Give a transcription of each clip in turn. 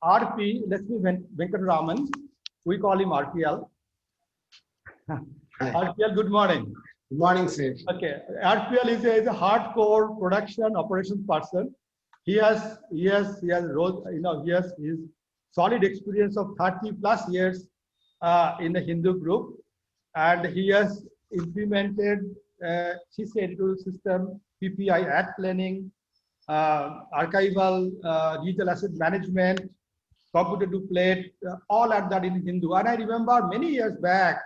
RP, Lakshmi Venkataraman, we call him RPL. RPL, good morning. Good morning, sir. Okay, RPL is a hardcore production operations person. He has his solid experience of 30+ years in the Hindu group, and he has implemented CC editorial system, PPI ad planning, archival, digital asset management, computer to plate, all at that in Hindu. And I remember many years back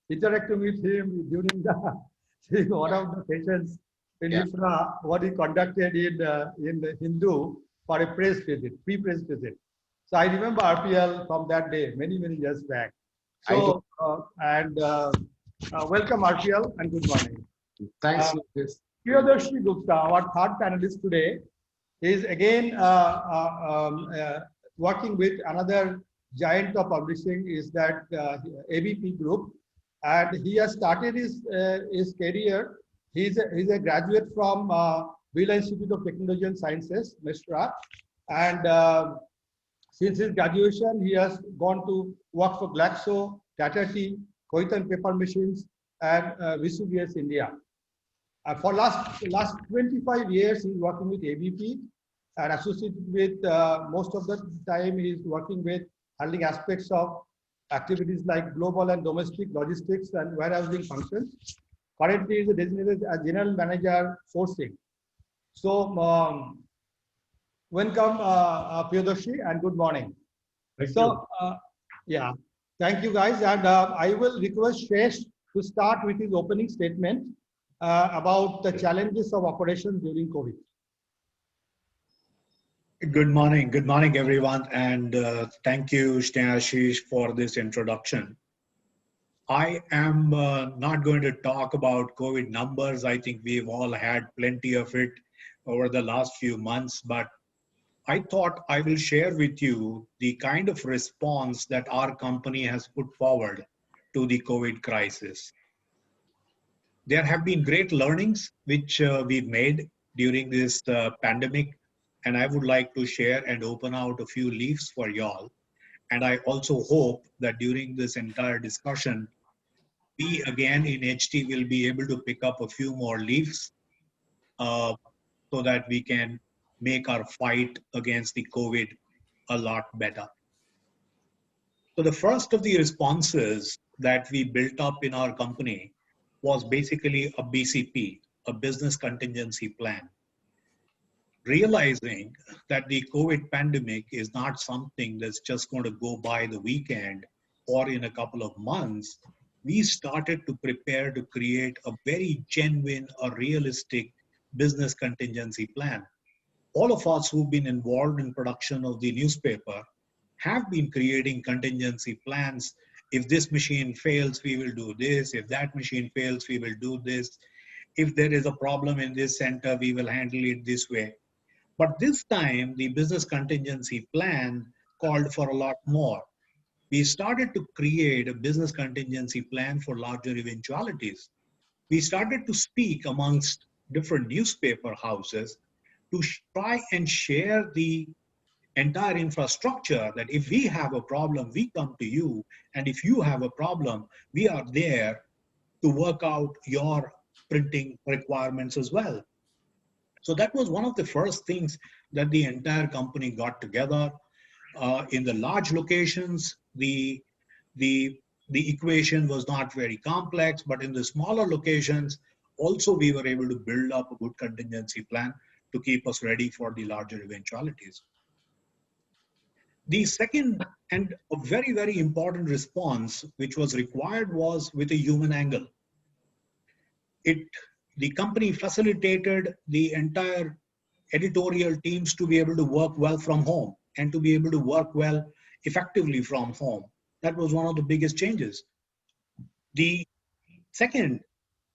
interacting with him during one of the sessions in IFRA, what he conducted in the Hindu for a press visit, pre-press visit. So I remember RPL from that day, many years back. So welcome RPL and good morning. Thanks. Priyadarshi Gupta, our third panelist today, is again working with another giant of publishing, is that ABP Group, and he has started his career. He's a graduate from Birla Institute of Technology and Sciences, Mestra, and since his graduation, he has gone to work for Glaxo, Tata Tea, Koitan Paper Machines, and WAN-IFRA India. For last 25 years, he's working with ABP and associated with most of the time he's working with handling aspects of activities like global and domestic logistics and warehousing functions. Currently, he is designated as General Manager Sourcing. So, welcome, Priyadarshi, and good morning. Thank you guys. And I will request Shesh to start with his opening statement about the challenges of operations during COVID. Good morning, everyone, and thank you, Ashish, for this introduction. I am not going to talk about COVID numbers. I think we've all had plenty of it over the last few months, but I thought I will share with you the kind of response that our company has put forward to the COVID crisis. There have been great learnings which we've made during this pandemic, and I would like to share and open out a few leaves for y'all. And I also hope that during this entire discussion, we again in HT will be able to pick up a few more leaves so that we can make our fight against the COVID a lot better. So the first of the responses that we built up in our company was basically a BCP, a business contingency plan. Realizing that the COVID pandemic is not something that's just going to go by the weekend or in a couple of months, we started to prepare to create a very genuine or realistic business contingency plan. All of us who've been involved in production of the newspaper have been creating contingency plans. If this machine fails, we will do this. If that machine fails, we will do this. If there is a problem in this center, we will handle it this way. But this time, the business contingency plan called for a lot more. We started to create a business contingency plan for larger eventualities. We started to speak amongst different newspaper houses to try and share the entire infrastructure, that if we have a problem, we come to you, and if you have a problem, we are there to work out your printing requirements as well. So that was one of the first things that the entire company got together. In the large locations, the equation was not very complex, but in the smaller locations, also we were able to build up a good contingency plan to keep us ready for the larger eventualities. The second and a very, very important response which was required was with a human angle. The company facilitated the entire editorial teams to be able to work well from home and to be able to work well effectively from home. That was one of the biggest changes. The second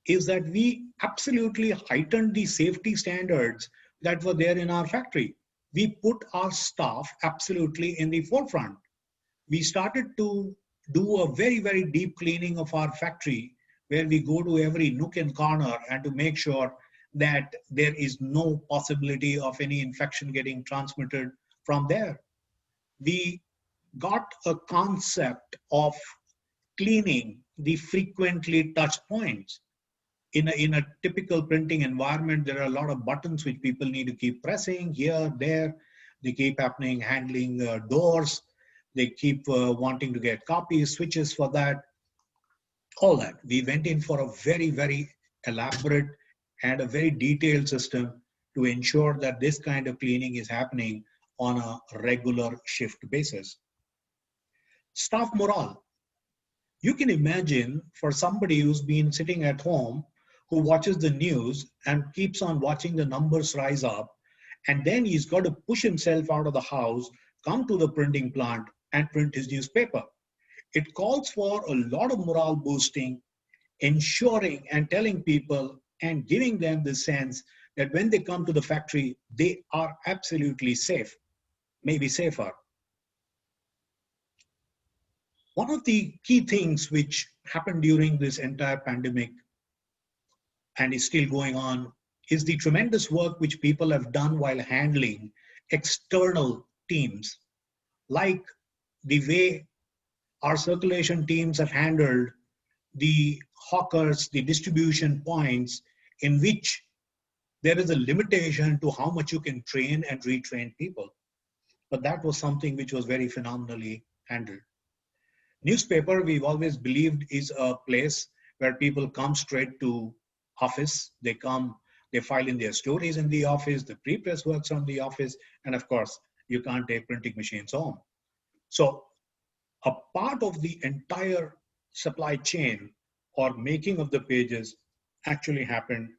is that we absolutely heightened the safety standards that were there in our factory. We put our staff absolutely in the forefront. We started to do a very, very deep cleaning of our factory, where we go to every nook and corner and to make sure that there is no possibility of any infection getting transmitted from there. we got a concept of cleaning the frequently touched points. In a typical printing environment, there are a lot of buttons which people need to keep pressing here, there. They keep happening, handling doors. They keep wanting to get copies, switches for that, all that. We went in for a very, very elaborate and a very detailed system to ensure that this kind of cleaning is happening on a regular shift basis. Staff morale. You can imagine for somebody who's been sitting at home, who watches the news and keeps on watching the numbers rise up, and then he's got to push himself out of the house, come to the printing plant and print his newspaper. It calls for a lot of morale boosting, ensuring and telling people and giving them the sense that when they come to the factory, they are absolutely safe, maybe safer. One of the key things which happened during this entire pandemic and is still going on is the tremendous work which people have done while handling external teams, like the way our circulation teams have handled the hawkers, the distribution points in which there is a limitation to how much you can train and retrain people. But that was something which was very phenomenally handled. Newspaper, we've always believed, is a place where people come straight to office. They come, they file in their stories in the office, the pre-press works on the office, and of course, you can't take printing machines home. So a part of the entire supply chain or making of the pages actually happened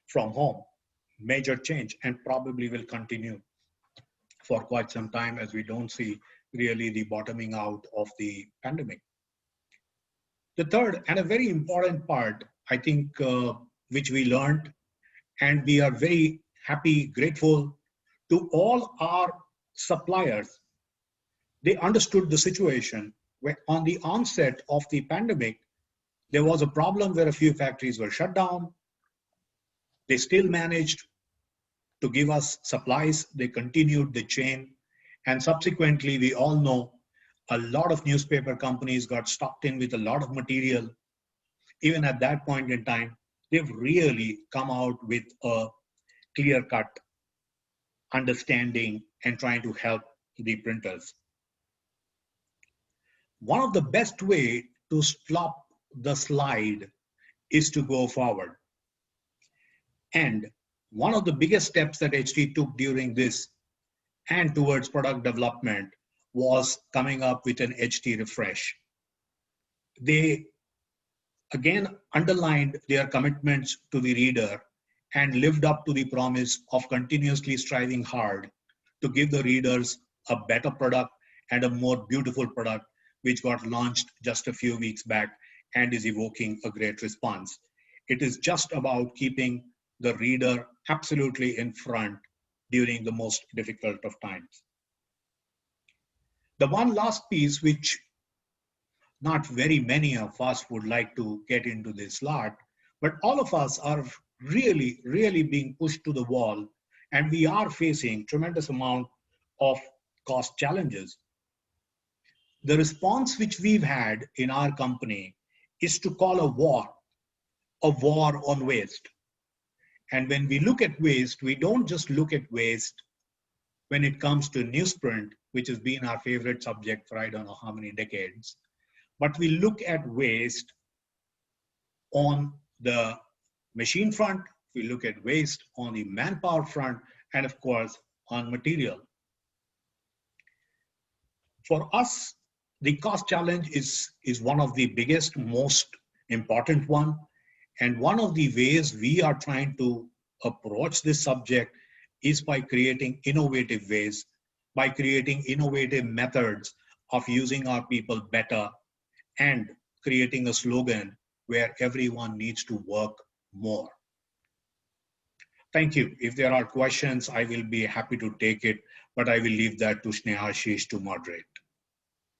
from home. Major change, and probably will continue for quite some time as we don't see really the bottoming out of the pandemic. The third and a very important part, I think, which we learned, and we are very happy, grateful to all our suppliers. They understood the situation where on the onset of the pandemic, there was a problem where a few factories were shut down. They still managed to give us supplies. They continued the chain. And subsequently, we all know a lot of newspaper companies got stocked in with a lot of material. Even at that point in time, they've really come out with a clear-cut understanding and trying to help the printers. One of the best way to stop the slide is to go forward. And one of the biggest steps that HT took during this and towards product development was coming up with an HT refresh. They again underlined their commitments to the reader and lived up to the promise of continuously striving hard to give the readers a better product and a more beautiful product, which got launched just a few weeks back and is evoking a great response. It is just about keeping the reader absolutely in front during the most difficult of times. The one last piece, which not very many of us would like to get into this lot, but all of us are really, really being pushed to the wall, and we are facing tremendous amount of cost challenges. The response which we've had in our company is to call a war on waste. And when we look at waste, we don't just look at waste when it comes to newsprint, which has been our favorite subject for I don't know how many decades, but we look at waste on the machine front, we look at waste on the manpower front, and of course, on material. For us, the cost challenge is one of the biggest, most important one. And one of the ways we are trying to approach this subject is by creating innovative ways, by creating innovative methods of using our people better and creating a slogan where everyone needs to work more. Thank you. If there are questions, I will be happy to take it, but I will leave that to Snehashish to moderate.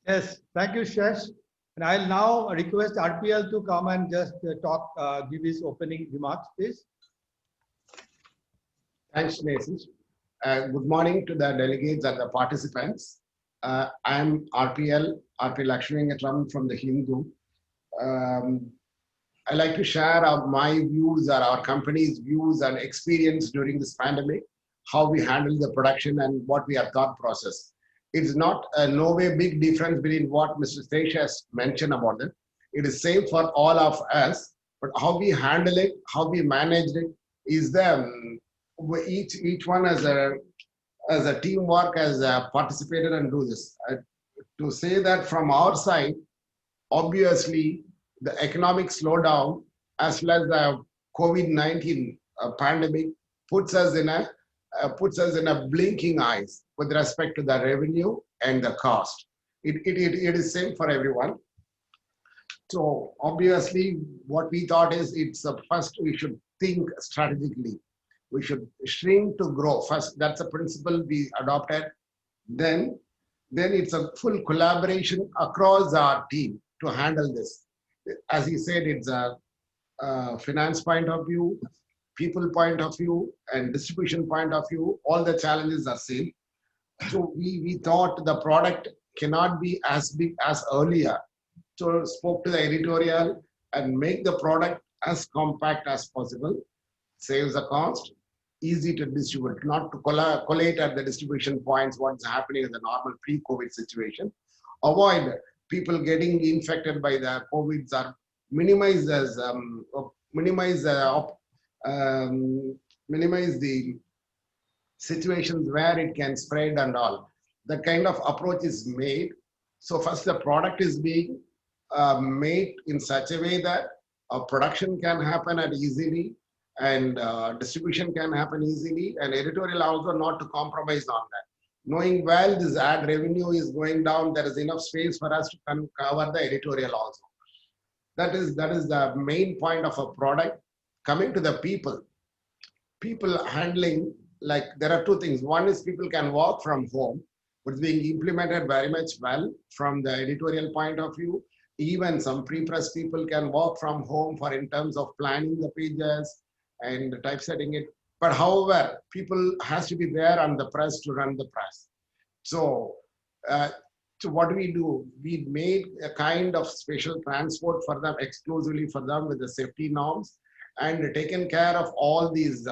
Yes, thank you, Shesh. And I'll now request RPL to come and just give his opening remarks, please. Thanks, Neshish. Good morning to the delegates and the participants. I'm RP Lakshmi Vetram from the Hindu. I like to share my views or our company's views and experience during this pandemic, how we handle the production and what we are thought process. It's not no way big difference between what Mr. Sesh has mentioned about it. It is same for all of us, but how we handle it, how we manage it is the each one as a teamwork has participated and do this. To say that from our side, obviously the economic slowdown as well as the COVID-19 pandemic puts us in a blinking eyes with respect to the revenue and the cost. It is same for everyone. So obviously what we thought is it's first we should think strategically. We should shrink to grow. First, that's a principle we adopted. Then it's a full collaboration across our team to handle this. As he said, it's a finance point of view, people point of view, and distribution point of view. All the challenges are same. So we thought the product cannot be as big as earlier. So spoke to the editorial and make the product as compact as possible, saves the cost, easy to distribute, not to collate at the distribution points, what's happening in the normal pre-COVID situation. Avoid people getting infected by the COVIDs or minimize the situations where it can spread and all. The kind of approach is made. So first the product is being made in such a way that production can happen at easily and distribution can happen easily, and editorial also not to compromise on that. Knowing well this ad revenue is going down, there is enough space for us to cover the editorial also. That is the main point of a product. Coming to the people handling, like there are two things. One is people can work from home, which is being implemented very much well from the editorial point of view. Even some pre-press people can work from home for in terms of planning the pages and typesetting it. But however, people has to be there on the press to run the press. So what do? We made a kind of special transport for them, exclusively for them with the safety norms, and taken care of all these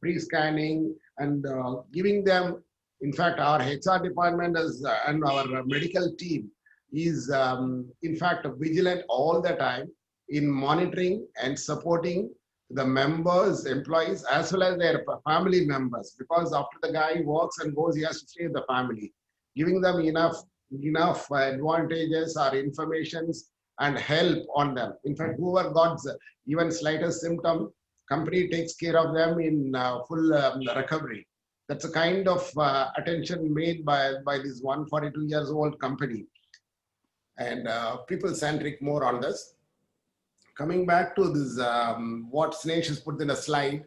pre-scanning and giving them. In fact, our HR department and our medical team is in fact vigilant all the time in monitoring and supporting the members, employees, as well as their family members, because after the guy works and goes, he has to stay with the family, giving them enough advantages or informations and help on them. In fact, whoever got even slightest symptom, company takes care of them in full recovery. That's a kind of attention made by this 142 years old company, and people-centric more on this. Coming back to this, what Snesh has put in a slide,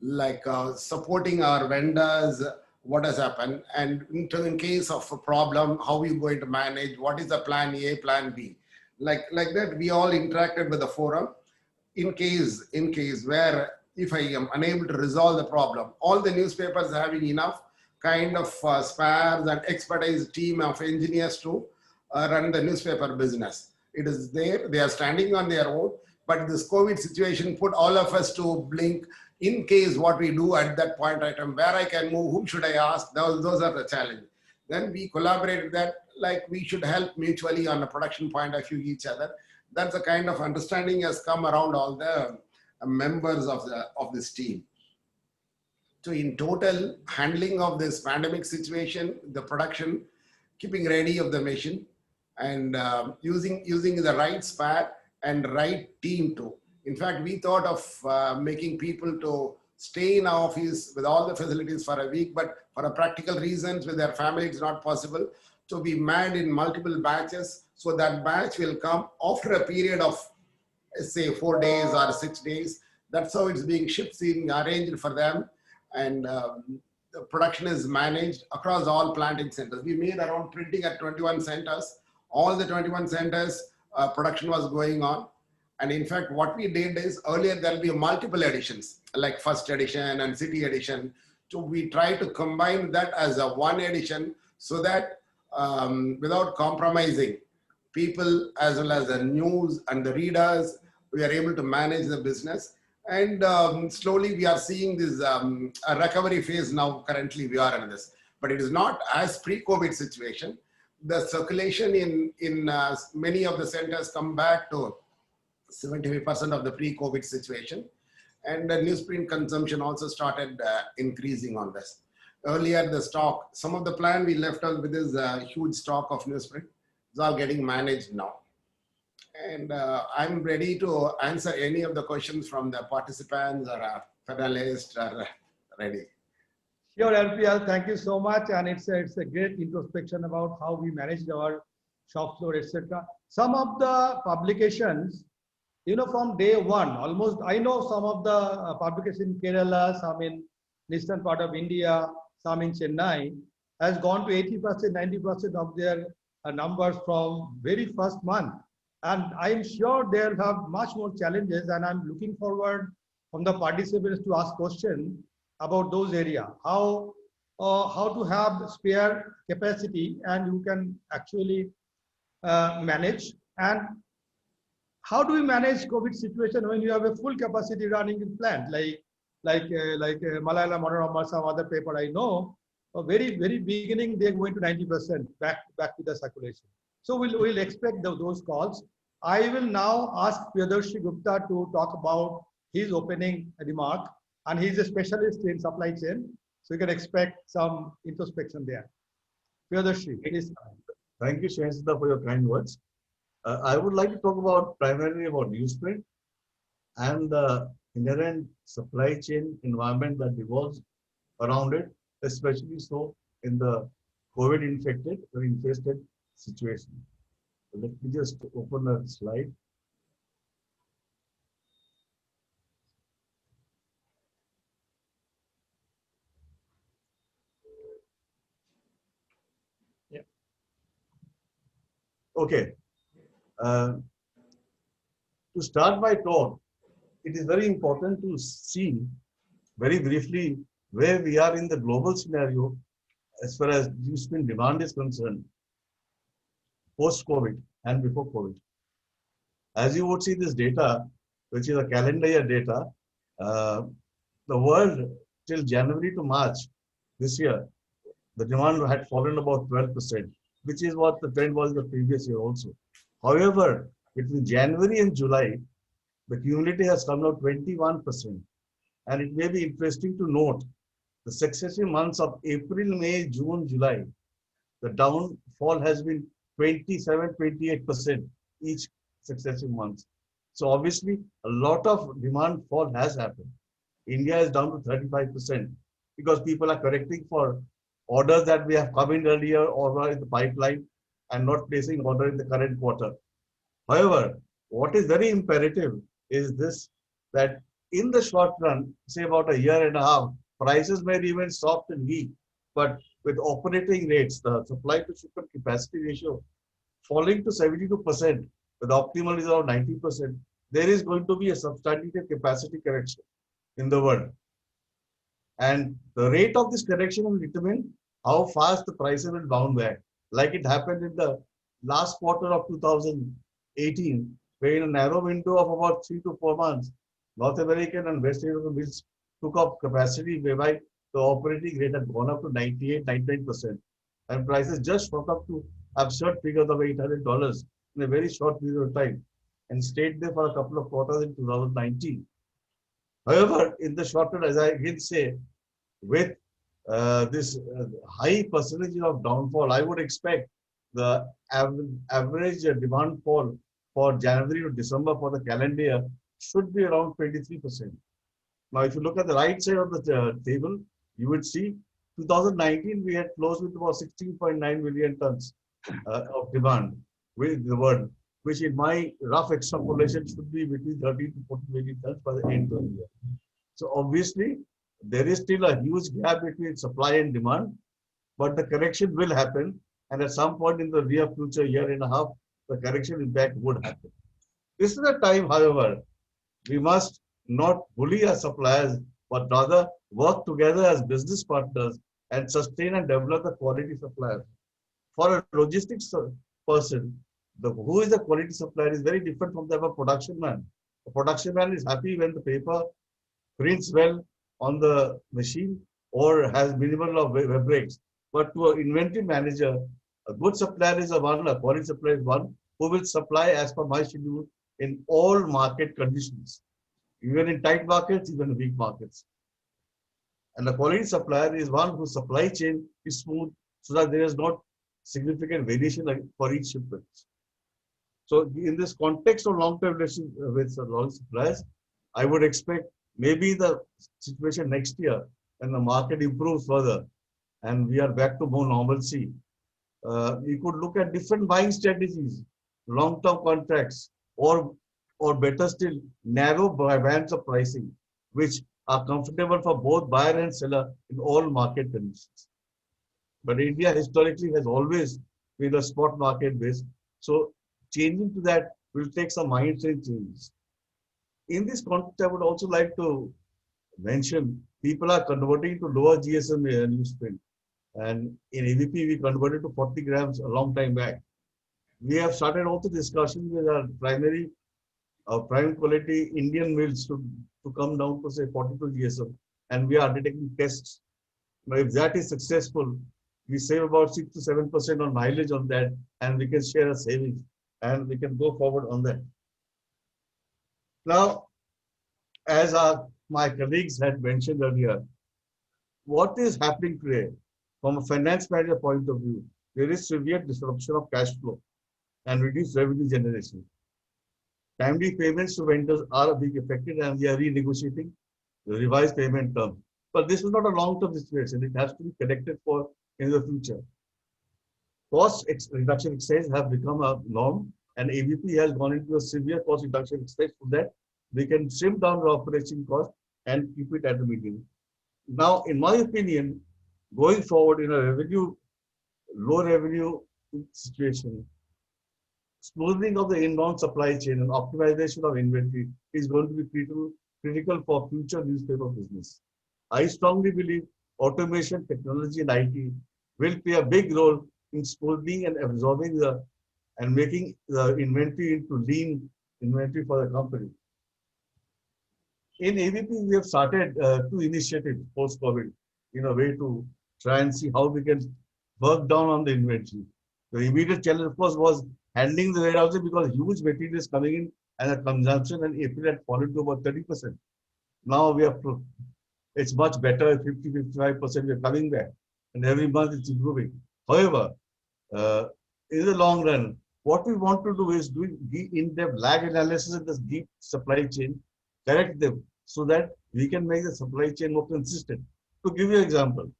like supporting our vendors, what has happened, and in case of a problem, how are you going to manage, what is the plan A, plan B. Like that, we all interacted with the forum. In case where if I am unable to resolve the problem, all the newspapers having enough kind of spares and expertise team of engineers to run the newspaper business. It is there, they are standing on their own, but this COVID situation put all of us to blink. In case what we do at that point in time, where I can move, whom should I ask, those are the challenge. Then we collaborated that like we should help mutually on a production point of view each other. That's the kind of understanding has come around all the members of this team. So in total, handling of this pandemic situation, the production, keeping ready of the machine, and using the right spare and right team too. In fact, we thought of making people to stay in our office with all the facilities for a week, but for a practical reasons with their family, it's not possible. So we manned in multiple batches. So that batch will come after a period of, say, 4 days or 6 days. That's how it's being shipped, being arranged for them. And the production is managed across all planting centers. We made around printing at 21 centers. All the 21 centers, production was going on. And in fact, what we did is earlier there'll be multiple editions, like first edition and city edition. So we try to combine that as a one edition so that without compromising people as well as the news and the readers. We are able to manage the business. And slowly we are seeing this a recovery phase now. Currently we are in this, but it is not as pre-COVID situation. The circulation in many of the centers come back to 75% of the pre-COVID situation. And the newsprint consumption also started increasing on this. Earlier, the stock, some of the plan we left out with is a huge stock of newsprint. It's all getting managed now. And I'm ready to answer any of the questions from the participants or panelists are ready. Sure, LPL, thank you so much. And it's a great introspection about how we managed our shop floor, etc. Some of the publications, you know, from day one, almost, I know some of the publications in Kerala, some in eastern part of India, some in Chennai, has gone to 80%, 90% of their numbers from very first month. And I'm sure they'll have much more challenges, and I'm looking forward from the participants to ask questions about those areas. How to have spare capacity and you can actually manage, and how do we manage COVID situation when you have a full capacity running in plant like Malayalam Manorama, some other paper I know, very beginning they're going to 90% back to the circulation. So we'll expect those calls. I will now ask Priyadarshi Gupta to talk about his opening remark, and he's a specialist in supply chain, so you can expect some introspection there. Priyadarshi, please. Thank you, Shensita, for your kind words. I would like to talk about primarily about newsprint and the inherent supply chain environment that revolves around it, especially so in the COVID infected or infested situation. So let me just open a slide. Yeah. Okay. To start my talk, it is very important to see very briefly where we are in the global scenario as far as newsprint demand is concerned, post-COVID and before COVID. As you would see this data, which is a calendar year data, the world till January to March this year, the demand had fallen about 12%, which is what the trend was the previous year also. However, between January and July, the cumulative has come down 21%. And it may be interesting to note the successive months of April, May, June, July, the downfall has been 27, 28% each successive month. So obviously, a lot of demand fall has happened. India is down to 35% because people are correcting for orders that we have come in earlier or were in the pipeline and not placing order in the current quarter. However, what is very imperative is this, that in the short run, say about a year and a half, prices may remain soft and weak, but with operating rates, the supply to shipment capacity ratio falling to 72%, with optimal is around 90%, there is going to be a substantive capacity correction in the world. And the rate of this correction will determine how fast the prices will bounce back, like it happened in the last quarter of 2018, where in a narrow window of about 3 to 4 months, North American and West European mills took up capacity whereby the operating rate had gone up to 98, 99%. And prices just shot up to absurd figures of $800 in a very short period of time and stayed there for a couple of quarters in 2019. However, in the short run, as I again say, with this high percentage of downfall, I would expect the average demand fall for January to December for the calendar year should be around 23%. Now, if you look at the right side of the table, you would see 2019 we had closed with about 16.9 million tons of demand with the world, which in my rough extrapolation should be between 13 to 14 million tons by the end of the year. So obviously, there is still a huge gap between supply and demand, but the correction will happen. And at some point in the near future, year and a half, the correction impact would happen. This is a time, however, we must not bully our suppliers, but rather work together as business partners and sustain and develop the quality suppliers. For a logistics person, who is the quality supplier is very different from that of a production man. The production man is happy when the paper prints well on the machine or has minimal of web breaks. But to an inventory manager, a good supplier is a quality supplier is one who will supply as per my schedule in all market conditions, even in tight markets, even in weak markets. And the quality supplier is one whose supply chain is smooth so that there is not significant variation for each shipment. So in this context of long-term relationship with long suppliers, I would expect maybe the situation next year when the market improves further and we are back to more normalcy, we could look at different buying strategies, long-term contracts, or better still, narrow bands of pricing, which are comfortable for both buyer and seller in all market conditions. But India historically has always been a spot market based. So changing to that will take some mindset changes. In this context, I would also like to mention people are converting to lower GSM newsprint. And in AVP, we converted to 40 grams a long time back. We have started also discussion with our prime quality Indian mills to come down to say 42 GSM. And we are undertaking tests. Now, if that is successful, we save about 6 to 7% on mileage on that, and we can share a savings, and we can go forward on that. Now, as my colleagues had mentioned earlier, what is happening today from a finance manager point of view? There is severe disruption of cash flow and reduced revenue generation. Timely payments to vendors are being affected, and we are renegotiating the revised payment terms. But this is not a long-term situation. It has to be collected for in the future. Cost reduction exercise have become a norm, and AVP has gone into a severe cost reduction exercise so that we can trim down the operation cost and keep it at the medium. Now, in my opinion, going forward in a low revenue situation, smoothing of the inbound supply chain and optimization of inventory is going to be critical for future newspaper business. I strongly believe automation, technology, and IT will play a big role in smoothing and absorbing and making the inventory into lean inventory for the company. In AVP, we have started two initiatives post-COVID in a way to try and see how we can work down on the inventory. The immediate challenge, of course, was handling the warehouses because huge material is coming in and the consumption in April had fallen to about 30%. Now it's much better, 50-55% we are coming back, and every month it's improving. However, in the long run, what we want to do is doing in-depth lag analysis of this deep supply chain, correct them so that we can make the supply chain more consistent. To give you an example,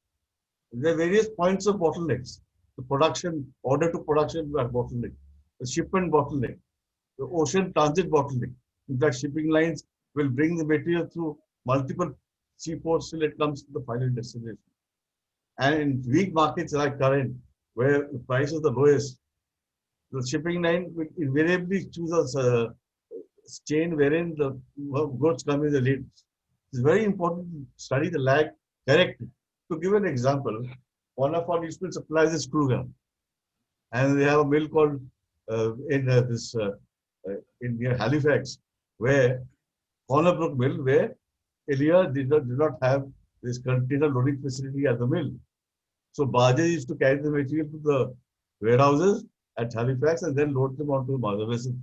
there are various points of bottlenecks. The production, order to production bottleneck, the shipment bottleneck, the ocean transit bottleneck. In fact, shipping lines will bring the material through multiple seaports till it comes to the final destination. And in weak markets like current, where the price is the lowest, the shipping line will invariably choose a chain wherein the goods come in the lead. It's very important to study the lag correctly. To give an example, one of our newsprint suppliers is Kruger, and they have a mill called in near Halifax, where Cornerbrook Mill, where earlier did not have this container loading facility at the mill. So barges used to carry the material to the warehouses at Halifax and then load them onto the mother vessel.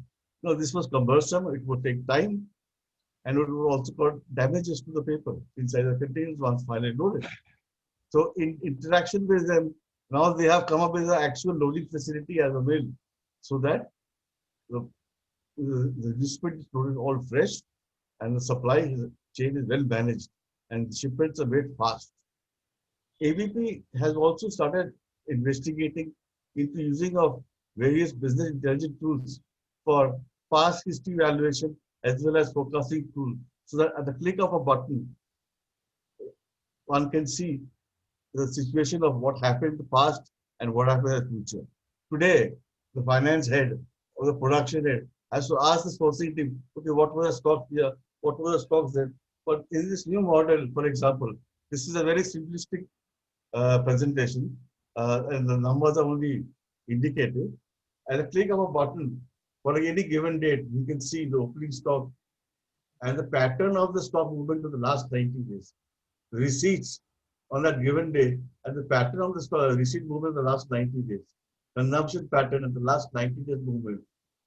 No, this was cumbersome. It would take time, and it would also cause damages to the paper inside the containers once finally loaded. So in interaction with them, now they have come up with an actual loading facility as a mill, so that the newsprint is loaded all fresh, and the supply chain is well managed, and shipments are made fast. AVP has also started investigating into using of various business intelligence tools for past history evaluation as well as forecasting tool, so that at the click of a button, one can see the situation of what happened in the past and what happened in the future. Today, the finance head or the production head has to ask the sourcing team, okay, what were the stocks here? What were the stocks there? But in this new model, for example, this is a very simplistic presentation, and the numbers are only indicated. At a click of a button, for any given date, we can see the opening stock and the pattern of the stock movement of the last 90 days. Receipts on that given day and the pattern of the stock, receipt movement in the last 90 days. Consumption pattern in the last 90 days movement.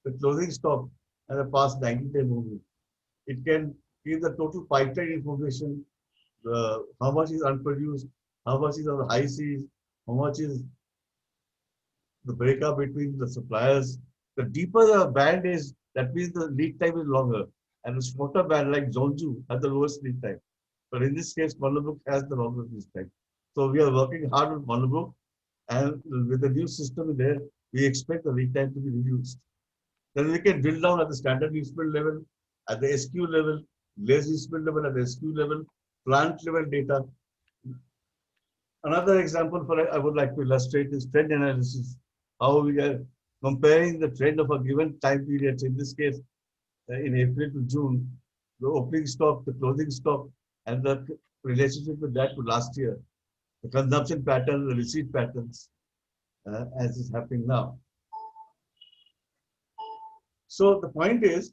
The closing stock and the past 90-day movement. It can give the total pipeline information, how much is unproduced, how much is on the high seas, how much is the breakup between the suppliers. The deeper the band is, that means the lead time is longer. And the shorter band like Zonju has the lowest lead time. But in this case, Malabuk has the longest lead time. So we are working hard with Malabuk, and with the new system there, we expect the lead time to be reduced. Then we can drill down at the standard newsprint level, at the SQ level, lazy newsprint level, at the SQ level, plant level data. Another example I would like to illustrate is trend analysis. How we are comparing the trend of a given time period. In this case, in April to June, the opening stock, the closing stock, and the relationship with that to last year. The consumption pattern, the receipt patterns, as is happening now. So the point is,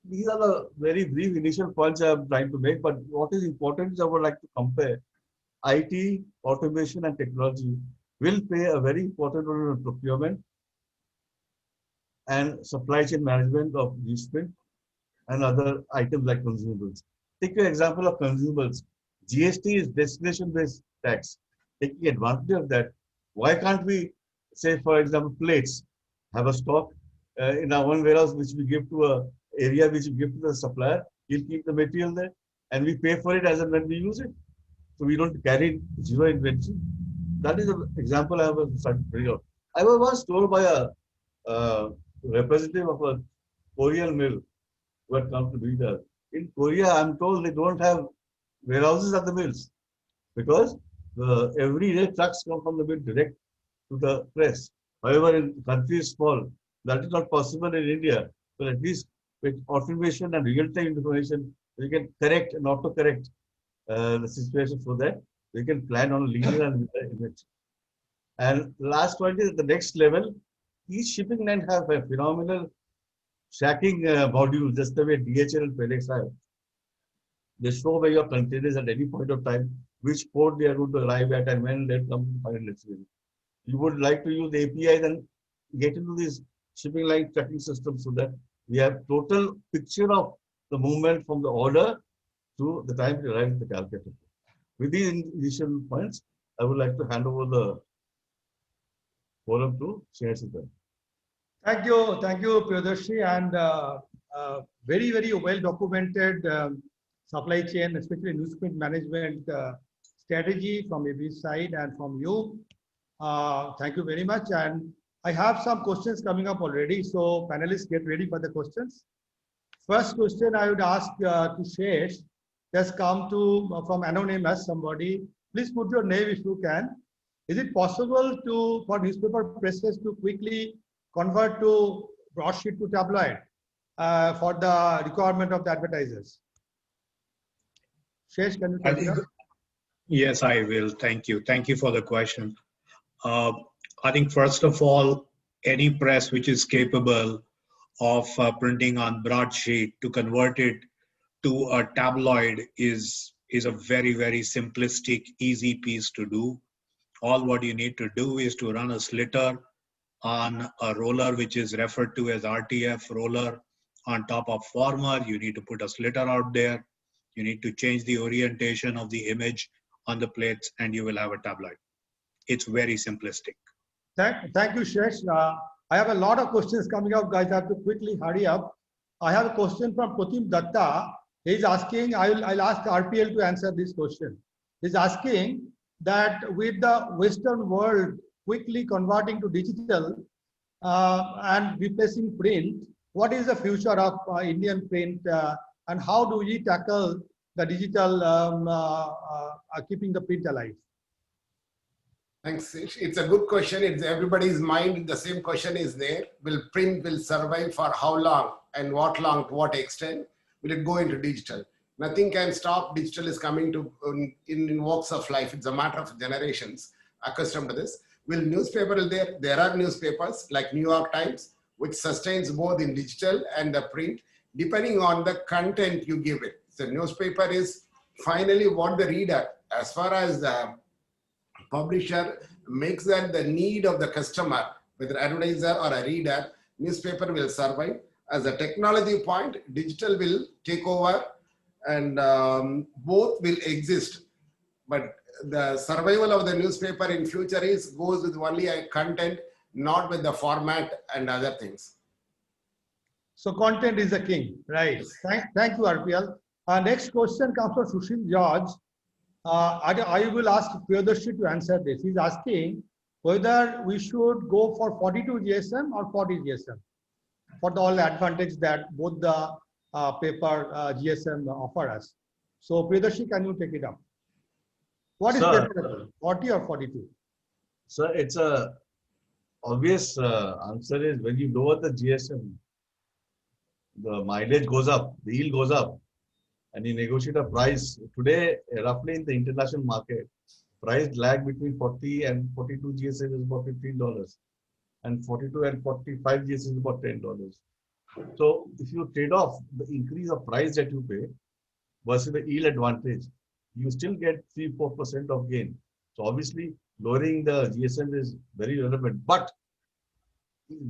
these are the very brief initial points I am trying to make, but what is important is I would like to compare IT, automation, and technology will play a very important role in procurement and supply chain management of newsprint and other items like consumables. Take an example of consumables. GST is destination-based tax. Taking advantage of that, why can't we say, for example, plates, have a stock in our one warehouse which we give to a area which we give to the supplier, he'll keep the material there, and we pay for it as and when we use it. So we don't carry zero inventory. That is an example I was starting to bring up. I was once told by a representative of a Korean mill who had come to meet us. In Korea, I'm told they don't have warehouses at the mills because every day trucks come from the mill direct to the press. However, in countries small, that is not possible in India. But at least with automation and real-time information, we can correct and auto-correct the situation so that we can plan on linear and image. And last point is the next level. Each shipping line have a phenomenal tracking module, just the way DHL and FedEx have. They show where your containers at any point of time, which port they are going to arrive at, and when they come to final destination. You would like to use APIs and get into this shipping line tracking system so that we have total picture of the movement from the order to the time we arrive at the Calcutta. With these initial points, I would like to hand over the forum to Srinivas. Thank you, Priyadarshi, and very, very well documented supply chain, especially newsprint management strategy from AB's side and from you. Thank you very much. And I have some questions coming up already, so panelists get ready for the questions. First question I would ask to Shesh has come from anonymous somebody. Please put your name if you can. Is it possible for newspaper presses to quickly convert to broadsheet to tabloid for the requirement of the advertisers? Shesh, can you take it up? Yes, I will. Thank you. Thank you for the question. I think first of all, any press which is capable of printing on broadsheet to convert it to a tabloid is a very, very simplistic, easy piece to do. All what you need to do is to run a slitter on a roller which is referred to as RTF roller on top of former. You need to put a slitter out there. You need to change the orientation of the image on the plates and you will have a tabloid. It's very simplistic. Thank you, Shesh. I have a lot of questions coming up, guys. I have to quickly hurry up. I have a question from Pratim Datta. He's asking, I'll ask RPL to answer this question. He's asking that with the Western world quickly converting to digital and replacing print, what is the future of Indian print and how do we tackle the digital keeping the print alive? Thanks. It's a good question. It's everybody's mind. The same question is there. Will print survive for how long and what long, to what extent? Will it go into digital? Nothing can stop. Digital is coming to in walks of life. It's a matter of generations. accustomed to this. Will newspaper is there? There are newspapers like New York Times, which sustains both in digital and the print, depending on the content you give it. So newspaper is finally what the reader, as far as the publisher makes that the need of the customer, whether advertiser or a reader, newspaper will survive. As a technology point, digital will take over, and both will exist. But the survival of the newspaper in future goes with only a content, not with the format and other things. So content is the king, right? Thank you, RPL. Next question comes from Sushil George. I will ask Priyadarshi to answer this. He's asking whether we should go for 42 GSM or 40 GSM for all the advantage that both the paper GSM offer us. So Priyadarshi, can you take it up? What is preferable, 40 or 42? So it's a obvious answer is when you lower the GSM, the mileage goes up, the yield goes up, and you negotiate a price. Today, roughly in the international market, price lag between 40 and 42 GSM is about $15, and 42 and 45 GSM is about $10. So if you trade off the increase of price that you pay versus the yield advantage, you still get 3-4% of gain. So obviously, lowering the GSM is very relevant, but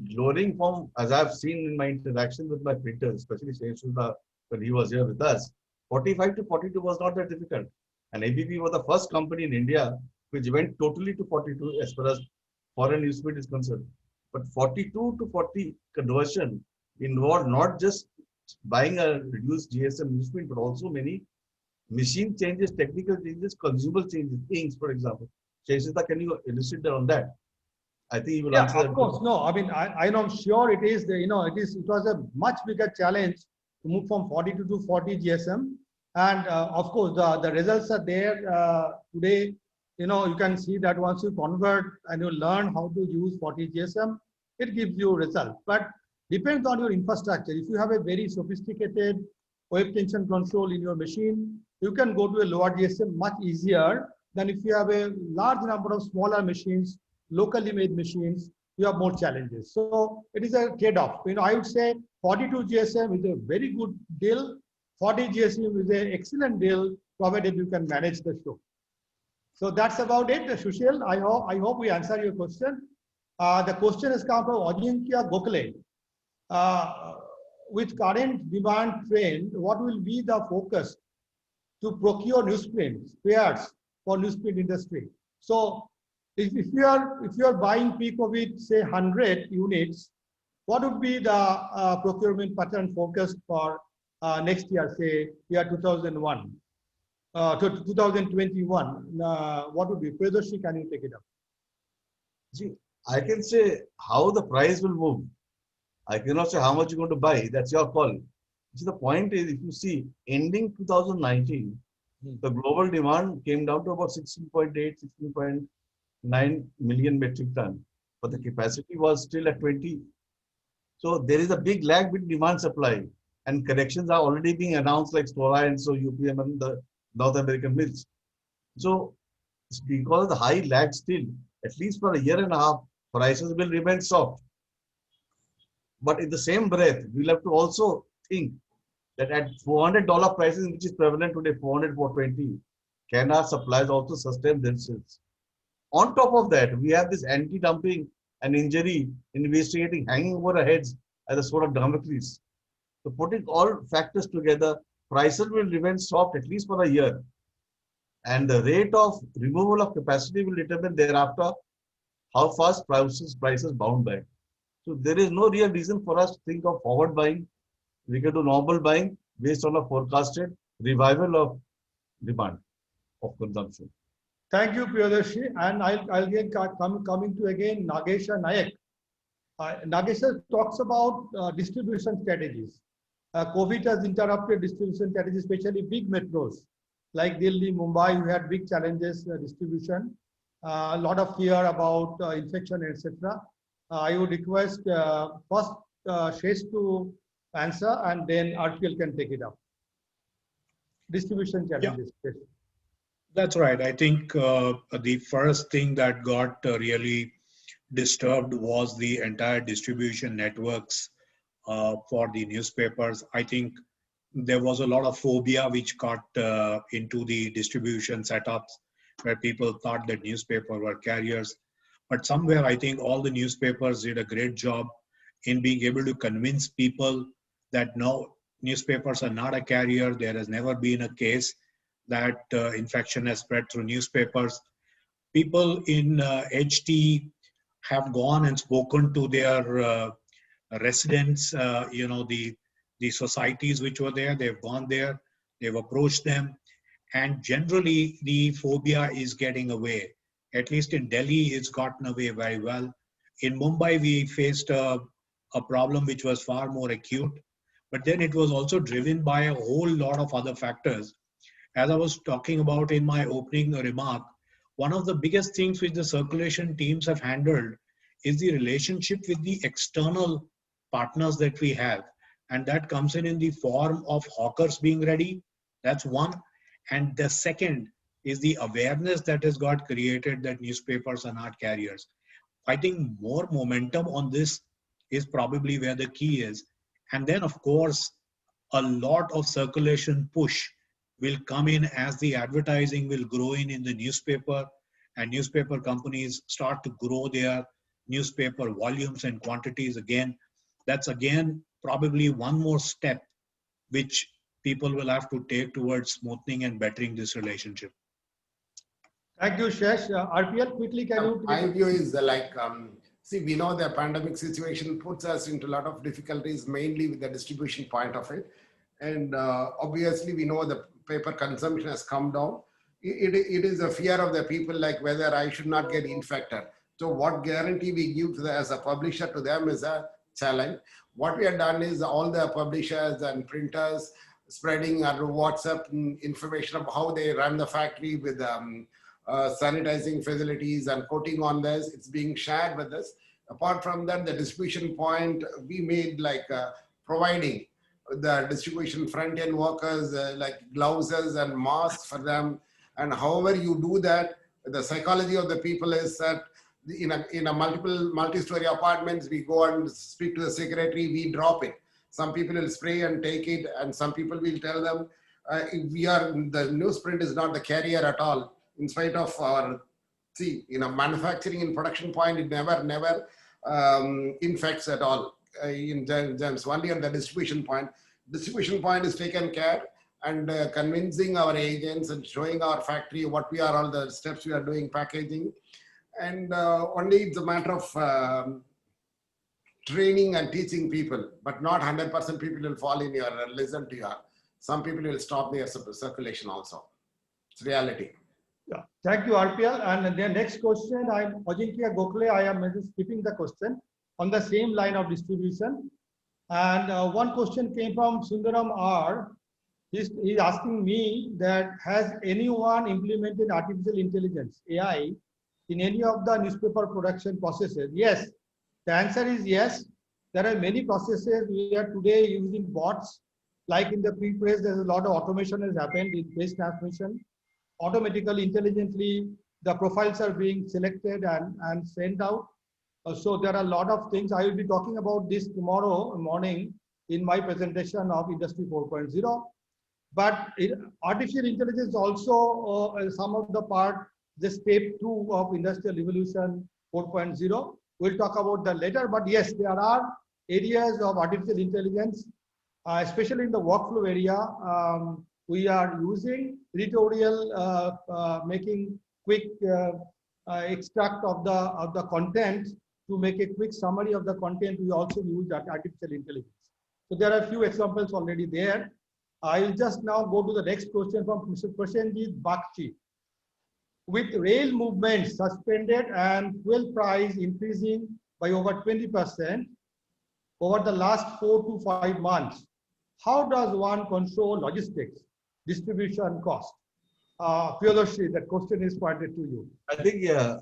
lowering from, as I've seen in my interaction with my printers, especially Sheshulda, when he was here with us, 45 to 42 was not that difficult. And ABP was the first company in India which went totally to 42 as far as foreign newsprint is concerned. But 42 to 40 conversion involved not just buying a reduced GSM newsprint, but also many machine changes, technical changes, consumable changes, inks, for example. Sheshulda, can you elucidate on that? I think you will answer that. Of course. No, I mean, I'm sure it is, it was a much bigger challenge to move from 42 to 40 GSM. And of course, the results are there today. You can see that once you convert and you learn how to use 40 GSM, it gives you results. But depends on your infrastructure. If you have a very sophisticated wave tension control in your machine, you can go to a lower GSM much easier than if you have a large number of smaller machines, locally made machines, you have more challenges. So it is a trade-off. I would say 42 GSM is a very good deal. 40 GSM is an excellent deal, provided you can manage the show. So that's about it, Sushil. I hope we answer your question. The question has come from Ajinkya Gokhale. With current demand trend, what will be the focus to procure newsprint spares for newsprint industry? So if you are buying peak of it, say 100 units, what would be the procurement pattern focused for next year, say year 2001 to 2021? What would be? Priyadarshi, can you take it up? See, I can say how the price will move. I cannot say how much you're going to buy. That's your call. See, the point is, if you see, ending 2019, the global demand came down to about 16.8, 16.9 million metric ton, but the capacity was still at 20. So there is a big lag between demand supply, and corrections are already being announced like Stora and so UPM and the North American mills. So because of the high lag still, at least for a year and a half, prices will remain soft. But in the same breath, we'll have to also think that at $400 prices, which is prevalent today, 400, 420, can our suppliers also sustain themselves? On top of that, we have this anti-dumping and injury investigating hanging over our heads as a sort of Damocles. So putting all factors together, prices will remain soft at least for a year. And the rate of removal of capacity will determine thereafter how fast prices bounce back. So there is no real reason for us to think of forward buying. We can do normal buying based on a forecasted revival of demand of consumption. Thank you, Priyadarshi. And I'll get coming to again Nagesha Nayak. Nagesha talks about distribution strategies. COVID has interrupted distribution strategies, especially big metros like Delhi, Mumbai, who had big challenges distribution. A lot of fear about infection, etc. I would request first Shesh to answer, and then RPL can take it up. Distribution challenges. That's right. I think the first thing that got really disturbed was the entire distribution networks for the newspapers. I think there was a lot of phobia which got into the distribution setups where people thought that newspapers were carriers. But somewhere I think all the newspapers did a great job in being able to convince people that no, newspapers are not a carrier. There has never been a case that infection has spread through newspapers. People in HT have gone and spoken to their residents, the societies which were there. They've gone there, they've approached them, and generally the phobia is getting away. At least in Delhi, it's gotten away very well. In Mumbai, we faced a problem which was far more acute, but then it was also driven by a whole lot of other factors. As I was talking about in my opening remark, one of the biggest things which the circulation teams have handled is the relationship with the external partners that we have. And that comes in the form of hawkers being ready. That's one. And the second is the awareness that has got created that newspapers are not carriers. I think more momentum on this is probably where the key is. And then, of course, a lot of circulation push will come in as the advertising will grow in the newspaper, and newspaper companies start to grow their newspaper volumes and quantities again. That's again probably one more step which people will have to take towards smoothing and bettering this relationship. Thank you, Shesh. RPL, quickly, can you? My view is see, we know the pandemic situation puts us into a lot of difficulties, mainly with the distribution point of it. And obviously, we know the paper consumption has come down. It is a fear of the people, like whether I should not get infected. So what guarantee we give to as a publisher to them is a challenge. What we have done is all the publishers and printers spreading our WhatsApp information of how they run the factory with sanitizing facilities and coating on this. It's being shared with us. Apart from that, the distribution point we made providing the distribution front end workers like gloves and masks for them. And however you do that, the psychology of the people is that in a multi-story apartments, we go and speak to the secretary, we drop it. Some people will spray and take it, and some people will tell them, the newsprint is not the carrier at all. In spite of our, manufacturing and production point, it never infects at all in germs. Only at the distribution point. Distribution point is taken care, and convincing our agents and showing our factory what we are, all the steps we are doing, packaging. And only it's a matter of training and teaching people, but not 100% people will fall in your listen to your. Some people will stop their circulation also. It's reality. Yeah. Thank you, RPL. And the next question, I'm Ajinkya Gokhale. I am skipping the question on the same line of distribution. And one question came from Sundaram R. He's asking me that has anyone implemented artificial intelligence, AI, in any of the newspaper production processes? Yes. The answer is yes. There are many processes we are today using bots. Like in the pre-press, there's a lot of automation has happened in press transmission. Automatically, intelligently, the profiles are being selected and sent out. So there are a lot of things. I will be talking about this tomorrow morning in my presentation of Industry 4.0. But artificial intelligence also some of the part, the step 2 of Industrial Revolution 4.0. We'll talk about that later. But yes, there are areas of artificial intelligence, especially in the workflow area. We are using editorial, making quick extract of the content to make a quick summary of the content. We also use that artificial intelligence. So there are a few examples already there. I will just now go to the next question from Mr. Prasenjit Bakshi. With rail movements suspended and fuel price increasing by over 20% over the last 4 to 5 months, how does one control logistics, distribution cost? Priyadarshi, that question is pointed to you. I think, yeah,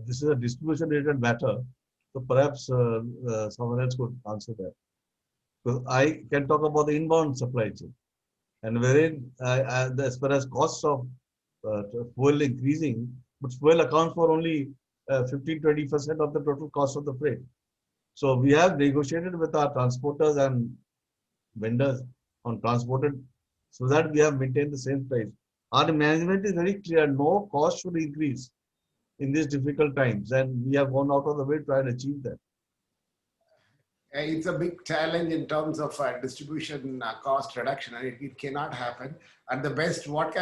this is a distribution related matter. So perhaps someone else could answer that. So I can talk about the inbound supply chain, and wherein as far as costs of fuel increasing, but fuel accounts for only 15-20% of the total cost of the freight. So we have negotiated with our transporters and vendors on transported so that we have maintained the same price. Our management is very clear, no cost should increase in these difficult times, and we have gone out of the way to try and achieve that. It's a big challenge in terms of distribution cost reduction, and it cannot happen. At the best, what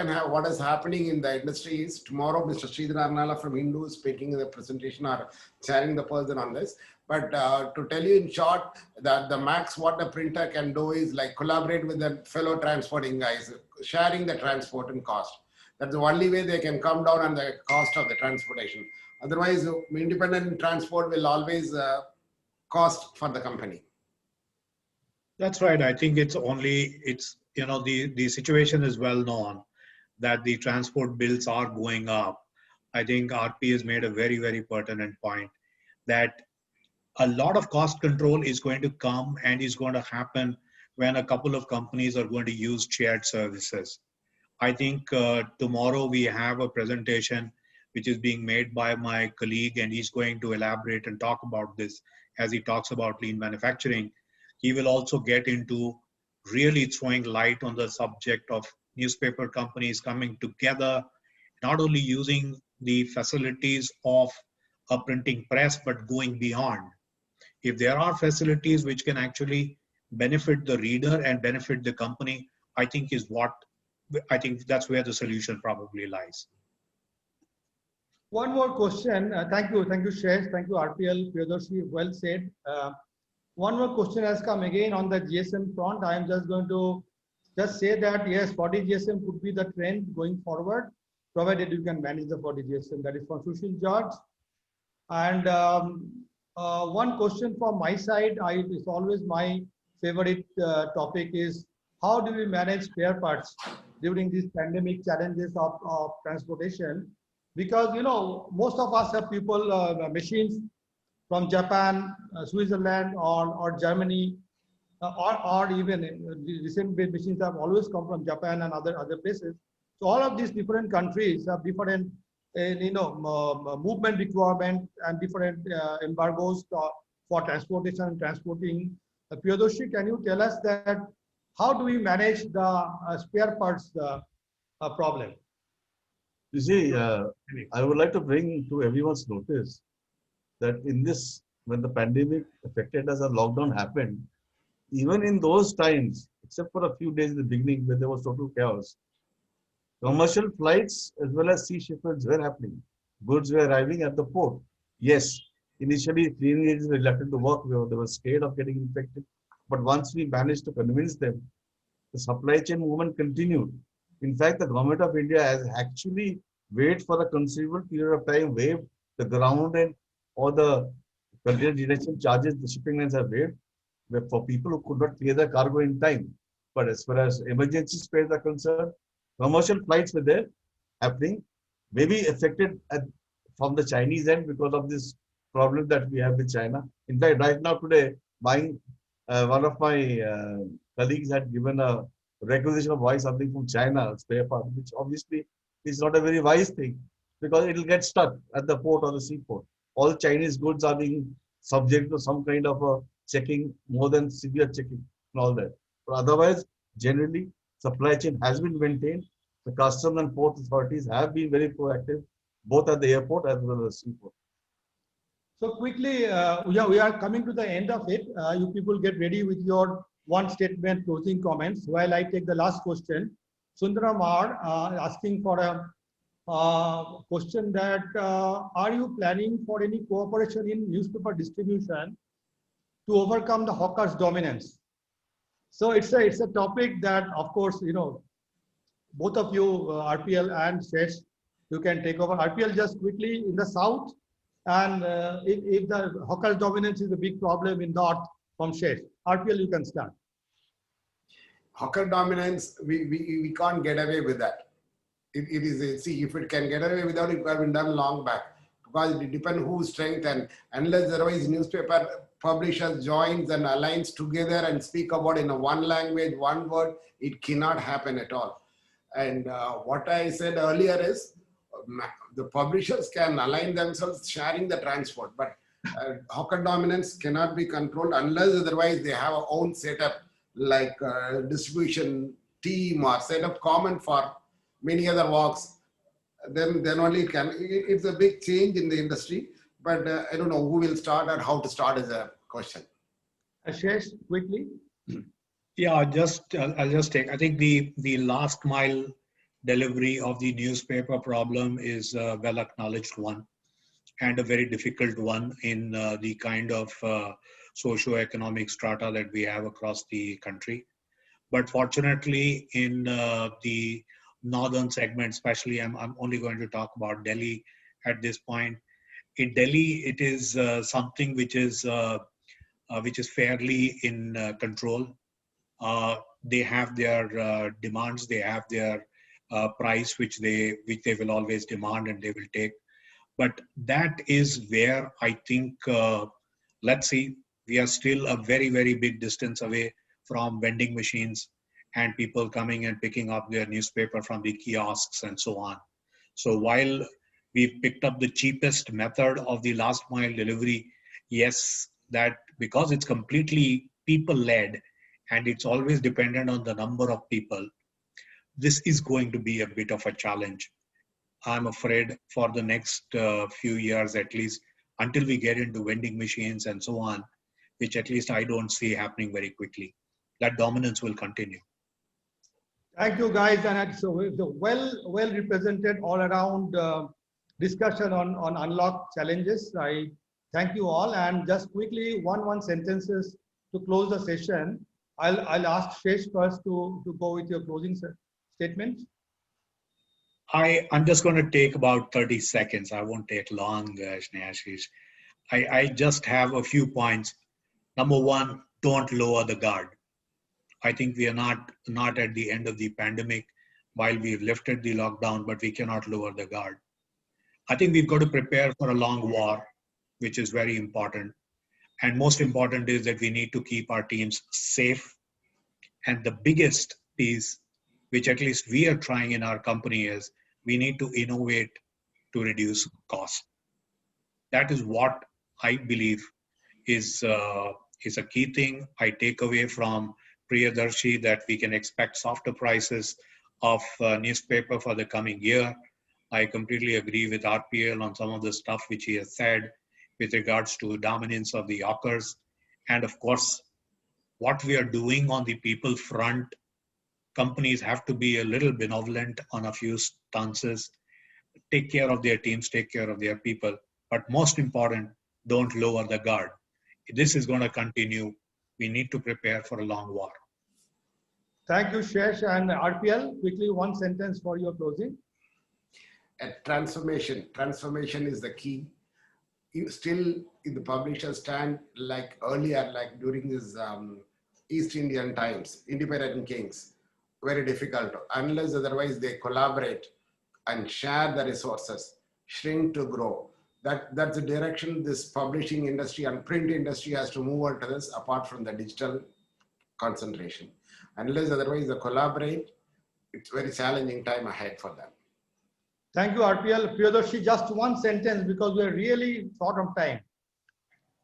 is happening in the industry is tomorrow Mr. Sridhar Arnala from Hindu is speaking in the presentation or chairing the person on this. But to tell you in short, that the max what the printer can do is like collaborate with the fellow transporting guys, sharing the transport and cost. That's the only way they can come down on the cost of the transportation. Otherwise, independent transport will always cost for the company. That's right. I think it's the situation is well known that the transport bills are going up. I think RP has made a very, very pertinent point that a lot of cost control is going to come and is going to happen when a couple of companies are going to use shared services. I think tomorrow we have a presentation which is being made by my colleague, and he's going to elaborate and talk about this as he talks about lean manufacturing. He will also get into really throwing light on the subject of newspaper companies coming together, not only using the facilities of a printing press, but going beyond. If there are facilities which can actually benefit the reader and benefit the company, I think that's where the solution probably lies. One more question. Thank you, Shesh. Thank you, RPL, Priyadarshi. Well said. One more question has come again on the GSM front. I am just going to say that yes, 40 GSM could be the trend going forward, provided you can manage the 40 GSM. That is from Sushil George. And one question from my side, it's always my favorite topic is how do we manage spare parts during these pandemic challenges of transportation? Because, most of us have people, machines from Japan, Switzerland, or Germany, or even recent machines have always come from Japan and other places. So all of these different countries have different, movement requirement and different embargoes for transportation and transporting. Priyadarshi, can you tell us that how do we manage the spare parts problem? You see, I would like to bring to everyone's notice that when the pandemic affected us and lockdown happened, even in those times, except for a few days in the beginning when there was total chaos, commercial flights as well as sea shipments were happening. Goods were arriving at the port. Yes, initially cleaning agents were reluctant to work. They were scared of getting infected. But once we managed to convince them, the supply chain movement continued. In fact, the government of India has actually waited for a considerable period of time, waived the ground and or the container detection charges the shipping lines have waived for people who could not clear their cargo in time. But as far as emergency spares are concerned, commercial flights were there happening, maybe affected from the Chinese end because of this problem that we have with China. In fact, right now today, one of my colleagues had given a requisition of buy something from China, spare part, which obviously is not a very wise thing because it will get stuck at the port or the seaport. All Chinese goods are being subject to some kind of a checking, more than severe checking and all that. But otherwise, generally, supply chain has been maintained. The customs and port authorities have been very proactive, both at the airport as well as the seaport. So quickly, we are coming to the end of it. You people get ready with your one statement closing comments while I take the last question. Sundaram R asking for a question that are you planning for any cooperation in newspaper distribution to overcome the hawkers' dominance? So it's a topic that, of course, both of you, RPL and Shesh, you can take over. RPL, just quickly in the south, and if the hawkers' dominance is a big problem in north from Shesh. RPL, you can start. Hawker dominance, we can't get away with that. It is, see, if it can get away without it, would have been done long back. Because it depends whose strength, and unless otherwise newspaper publishers joins and aligns together and speak about in a one language, one word, it cannot happen at all. And what I said earlier is the publishers can align themselves sharing the transport, but hawker dominance cannot be controlled unless otherwise they have a own setup like distribution team or setup common for many other walks. Then only it can. It's a big change in the industry, but I don't know who will start or how to start is a question. Ashish, quickly. Yeah, I'll just take. I think the last mile delivery of the newspaper problem is a well acknowledged one, and a very difficult one in the kind of socio-economic strata that we have across the country. But fortunately, in the northern segment, especially, I'm only going to talk about Delhi at this point. In Delhi, it is something which is fairly in control. They have their demands, they have their price, which they will always demand and they will take. But that is where I think, let's see, we are still a very, very big distance away from vending machines and people coming and picking up their newspaper from the kiosks and so on. So while we picked up the cheapest method of the last mile delivery, yes, that because it's completely people led and it's always dependent on the number of people, this is going to be a bit of a challenge. I'm afraid for the next few years at least, until we get into vending machines and so on, which at least I don't see happening very quickly. That dominance will continue. Thank you, guys, and so it's a well represented all around discussion on unlock challenges. I thank you all, and just quickly one sentences to close the session. I'll ask Shesh first to go with your closing statement. I'm just going to take about 30 seconds. I won't take long, Ashish. I just have a few points. Number one, don't lower the guard. I think we are not at the end of the pandemic while we've lifted the lockdown, but we cannot lower the guard. I think we've got to prepare for a long war, which is very important. And most important is that we need to keep our teams safe. And the biggest piece, which at least we are trying in our company, is we need to innovate to reduce cost. That is what I believe is a key thing I take away from Priyadarshi, that we can expect softer prices of newspaper for the coming year. I completely agree with RPL on some of the stuff which he has said with regards to dominance of the hawkers. And of course, what we are doing on the people front, companies have to be a little benevolent on a few stances, take care of their teams, take care of their people. But most important, don't lower the guard. This is going to continue. We need to prepare for a long war. Thank you, Shesh and RPL. Quickly, one sentence for your closing. Transformation is the key. You still in the publisher stand like earlier, like during this East Indian times, independent kings, very difficult unless otherwise they collaborate and share the resources, shrink to grow. That's the direction this publishing industry and print industry has to move on to this, apart from the digital concentration. Unless otherwise they collaborate, it's very challenging time ahead for them. Thank you, RPL. Priyadarshi, just one sentence because we are really short of time.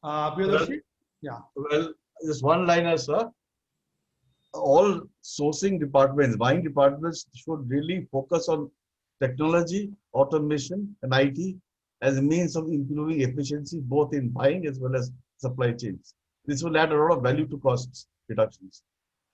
Priyadarshi? Yeah. Well, just one liner, sir. All sourcing departments, buying departments should really focus on technology, automation, and IT as a means of improving efficiency both in buying as well as supply chains. This will add a lot of value to cost reductions.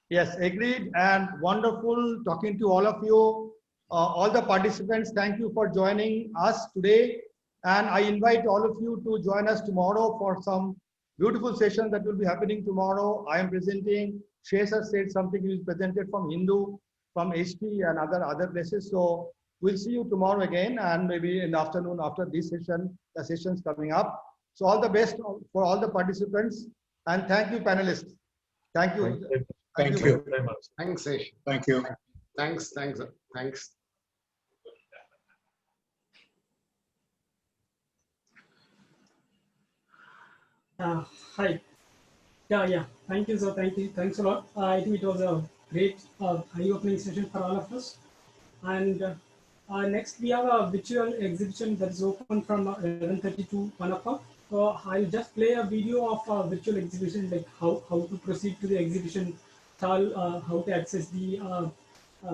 Yes, agreed, and wonderful talking to all of you. All the participants, thank you for joining us today. And I invite all of you to join us tomorrow for some beautiful session that will be happening tomorrow. I am presenting, Shesh has said something, he is presented from Hindu, from HT and other places. So we'll see you tomorrow again, and maybe in the afternoon after this session, the session's coming up. So all the best for all the participants, and thank you, panelists. Thank you. Thank you very much. Thanks, Sesh. Thank you. Thanks. Hi. Yeah. Thank you, sir. Thanks a lot. I think it was a great eye-opening session for all of us. And next, we have a virtual exhibition that is open from 11:30 to 1 o'clock. So I'll just play a video of a virtual exhibition, like how to proceed to the exhibition stall, how to access the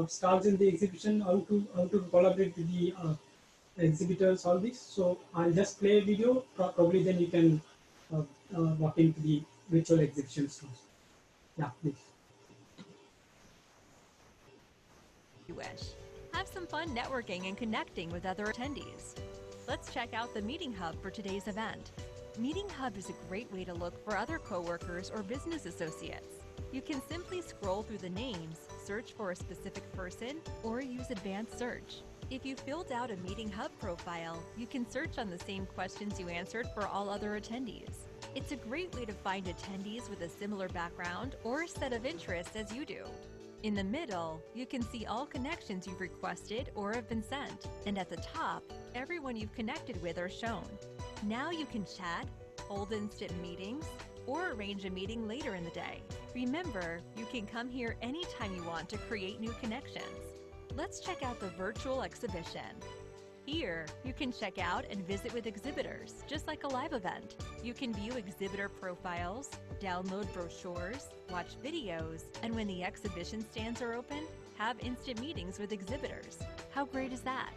stalls in the exhibition, how to collaborate with the exhibitors, all this. So I'll just play a video. Probably then you can uh, walk into the virtual exhibition stalls. Yeah, please. You wish. Have some fun networking and connecting with other attendees. Let's check out the Meeting Hub for today's event. Meeting Hub is a great way to look for other coworkers or business associates. You can simply scroll through the names, search for a specific person, or use advanced search. If you filled out a Meeting Hub profile, you can search on the same questions you answered for all other attendees. It's a great way to find attendees with a similar background or a set of interests as you do. In the middle, you can see all connections you've requested or have been sent, and at the top, everyone you've connected with are shown. Now you can chat, hold instant meetings, or arrange a meeting later in the day. Remember, you can come here anytime you want to create new connections. Let's check out the virtual exhibition. Here, you can check out and visit with exhibitors, just like a live event. You can view exhibitor profiles, download brochures, watch videos, and when the exhibition stands are open, have instant meetings with exhibitors. How great is that?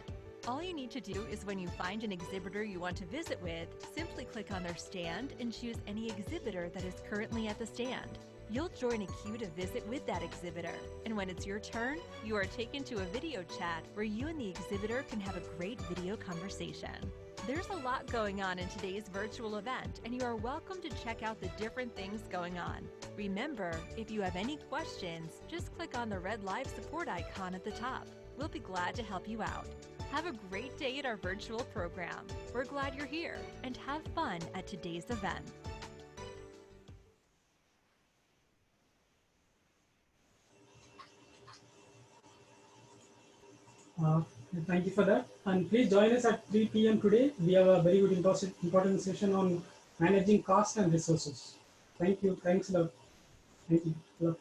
All you need to do is when you find an exhibitor you want to visit with, simply click on their stand and choose any exhibitor that is currently at the stand. You'll join a queue to visit with that exhibitor, and when it's your turn, you are taken to a video chat where you and the exhibitor can have a great video conversation. There's a lot going on in today's virtual event, and you are welcome to check out the different things going on. Remember, if you have any questions, just click on the red live support icon at the top. We'll be glad to help you out. Have a great day at our virtual program. We're glad you're here, and have fun at today's event. Thank you for that. And please join us at 3 p.m. today. We have a very good important session on managing costs and resources. Thank you. Thanks a lot. Thank you.